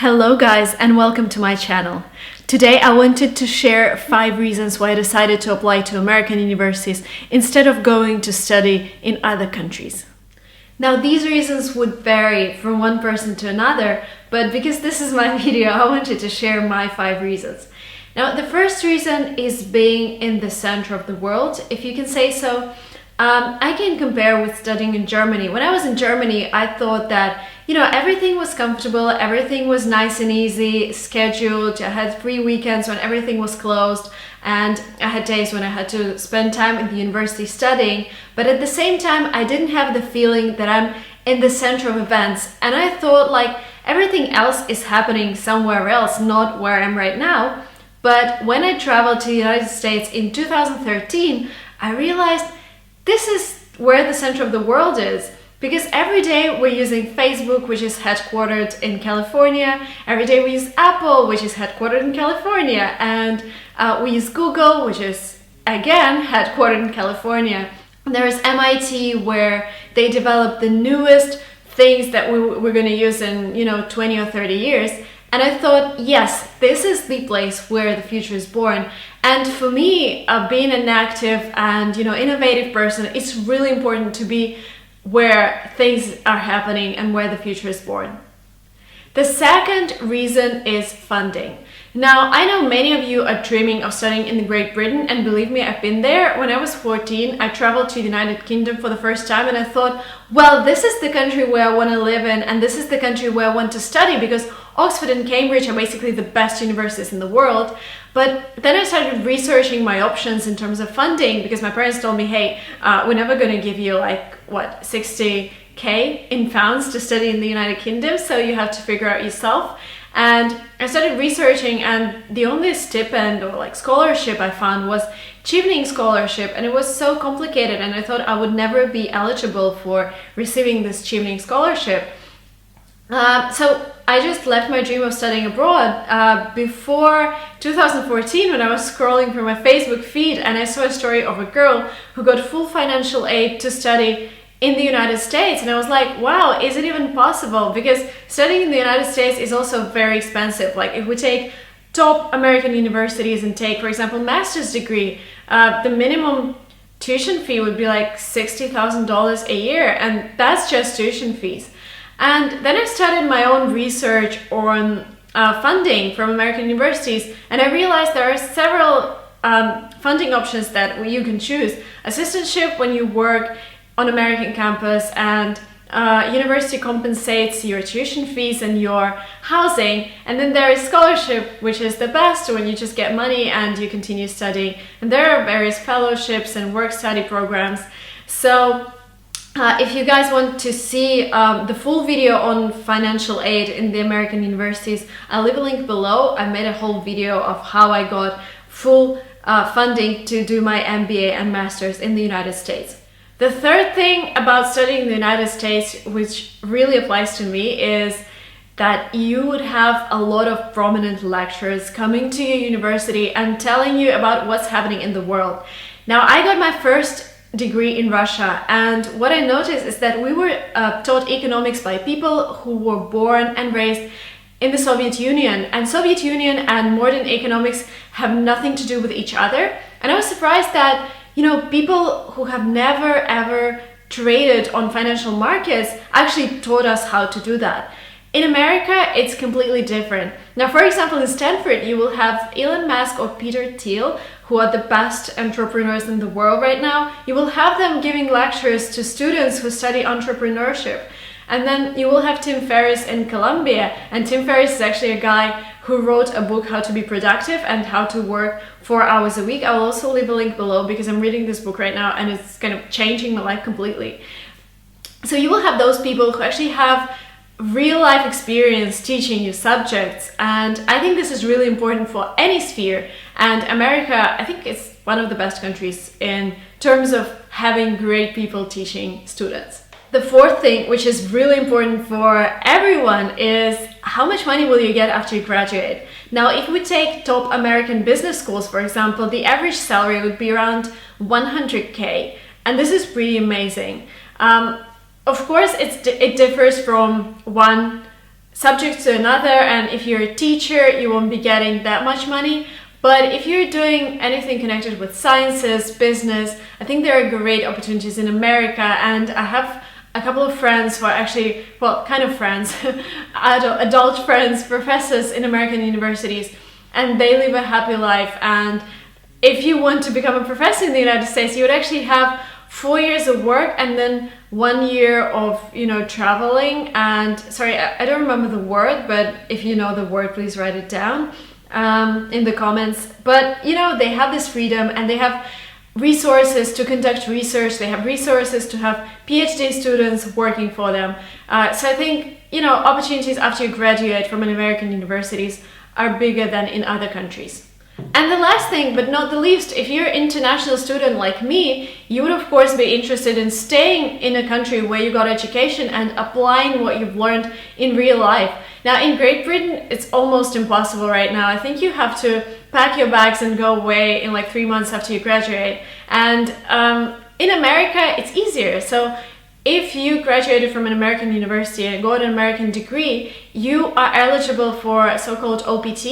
Hello guys and welcome to my channel. Today I wanted to share 5 reasons why I decided to apply to American universities instead of going to study in other countries. Now these reasons would vary from one person to another, but because this is my video, I wanted to share my 5 reasons. Now the first reason is being in the center of the world, if you can say so. I can compare with studying in Germany. When I was in Germany, I thought that, everything was comfortable, everything was nice and easy, scheduled. I had free weekends when everything was closed, and I had days when I had to spend time in the university studying. But at the same time, I didn't have the feeling that I'm in the center of events. And I thought like everything else is happening somewhere else, not where I am right now. But when I traveled to the United States in 2013, I realized this is where the center of the world is, because every day we're using Facebook, which is headquartered in California. Every day we use Apple, which is headquartered in California, and we use Google, which is again headquartered in California. There's MIT, where they develop the newest things that we're going to use in 20 or 30 years. And I thought, yes, this is the place where the future is born. And for me, being an active and innovative person, it's really important to be where things are happening and where the future is born. The second reason is funding. Now, I know many of you are dreaming of studying in Great Britain, and believe me, I've been there. When I was 14, I traveled to the United Kingdom for the first time, and I thought, well, this is the country where I want to live in, and this is the country where I want to study, because Oxford and Cambridge are basically the best universities in the world. But then I started researching my options in terms of funding, because my parents told me, hey, we're never going to give you 60K in pounds to study in the United Kingdom, so you have to figure out yourself. And I started researching, and the only stipend or scholarship I found was Chevening scholarship, and it was so complicated, and I thought I would never be eligible for receiving this Chevening scholarship. So I just left my dream of studying abroad before 2014, when I was scrolling through my Facebook feed and I saw a story of a girl who got full financial aid to study in the United States, and I was like, wow, is it even possible? Because studying in the United States is also very expensive. Like if we take top American universities and take, for example, master's degree, the minimum tuition fee would be like $60,000 a year, and that's just tuition fees. And then I started my own research on funding from American universities, and I realized there are several funding options that you can choose. Assistantship when you work on American campus, and university compensates your tuition fees and your housing. And then there is scholarship, which is the best when you just get money and you continue studying. And there are various fellowships and work study programs. So if you guys want to see the full video on financial aid in the American universities, I'll leave a link below. I made a whole video of how I got full funding to do my MBA and master's in the United States. The third thing about studying in the United States, which really applies to me, is that you would have a lot of prominent lecturers coming to your university and telling you about what's happening in the world. Now, I got my first degree in Russia, and what I noticed is that we were taught economics by people who were born and raised in the Soviet Union, and Soviet Union and modern economics have nothing to do with each other. And I was surprised that people who have never ever traded on financial markets actually taught us how to do that. In America, it's completely different. Now, for example, in Stanford, you will have Elon Musk or Peter Thiel, who are the best entrepreneurs in the world right now. You will have them giving lectures to students who study entrepreneurship. And then you will have Tim Ferriss in Columbia. And Tim Ferriss is actually a guy who wrote a book, How to Be Productive and How to Work 4 hours a week. I will also leave a link below, because I'm reading this book right now and it's kind of changing my life completely. So you will have those people who actually have real life experience teaching you subjects, and I think this is really important for any sphere. And America, I think, is one of the best countries in terms of having great people teaching students. The fourth thing, which is really important for everyone, is how much money will you get after you graduate? Now, if we take top American business schools, for example, the average salary would be around 100K, and this is pretty amazing. Of course, it differs from one subject to another, and if you're a teacher, you won't be getting that much money. But if you're doing anything connected with sciences, business, I think there are great opportunities in America. And I have a couple of friends who are actually, well, kind of friends, adult friends, professors in American universities, and they live a happy life. And if you want to become a professor in the United States, you would actually have 4 years of work and then 1 year of, traveling. And sorry, I don't remember the word, but if you know the word, please write it down in the comments. But they have this freedom, and they have resources to conduct research. They have resources to have PhD students working for them. So I think opportunities after you graduate from an American universities are bigger than in other countries. And the last thing, but not the least, if you're an international student like me, you would of course be interested in staying in a country where you got education and applying what you've learned in real life. Now in Great Britain, it's almost impossible right now. I think you have to pack your bags and go away in like 3 months after you graduate. And in America, it's easier. So if you graduated from an American university and got an American degree, you are eligible for a so-called OPT,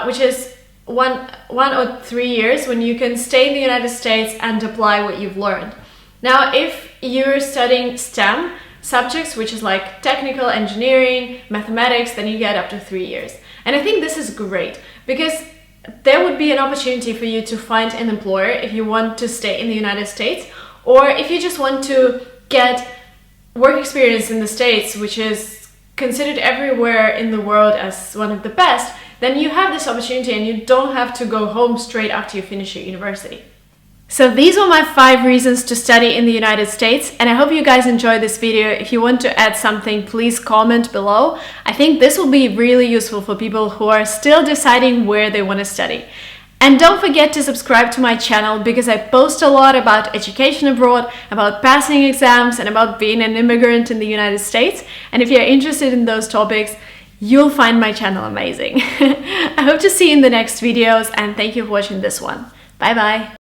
which is one or 3 years when you can stay in the United States and apply what you've learned. Now, if you're studying STEM subjects, which is like technical, engineering, mathematics, then you get up to 3 years. And I think this is great because there would be an opportunity for you to find an employer if you want to stay in the United States, or if you just want to get work experience in the States, which is considered everywhere in the world as one of the best, then you have this opportunity and you don't have to go home straight after you finish your university. So these were my 5 reasons to study in the United States, and I hope you guys enjoyed this video. If you want to add something, please comment below. I think this will be really useful for people who are still deciding where they want to study. And don't forget to subscribe to my channel because I post a lot about education abroad, about passing exams, and about being an immigrant in the United States. And if you're interested in those topics, you'll find my channel amazing. I hope to see you in the next videos, and thank you for watching this one. Bye bye.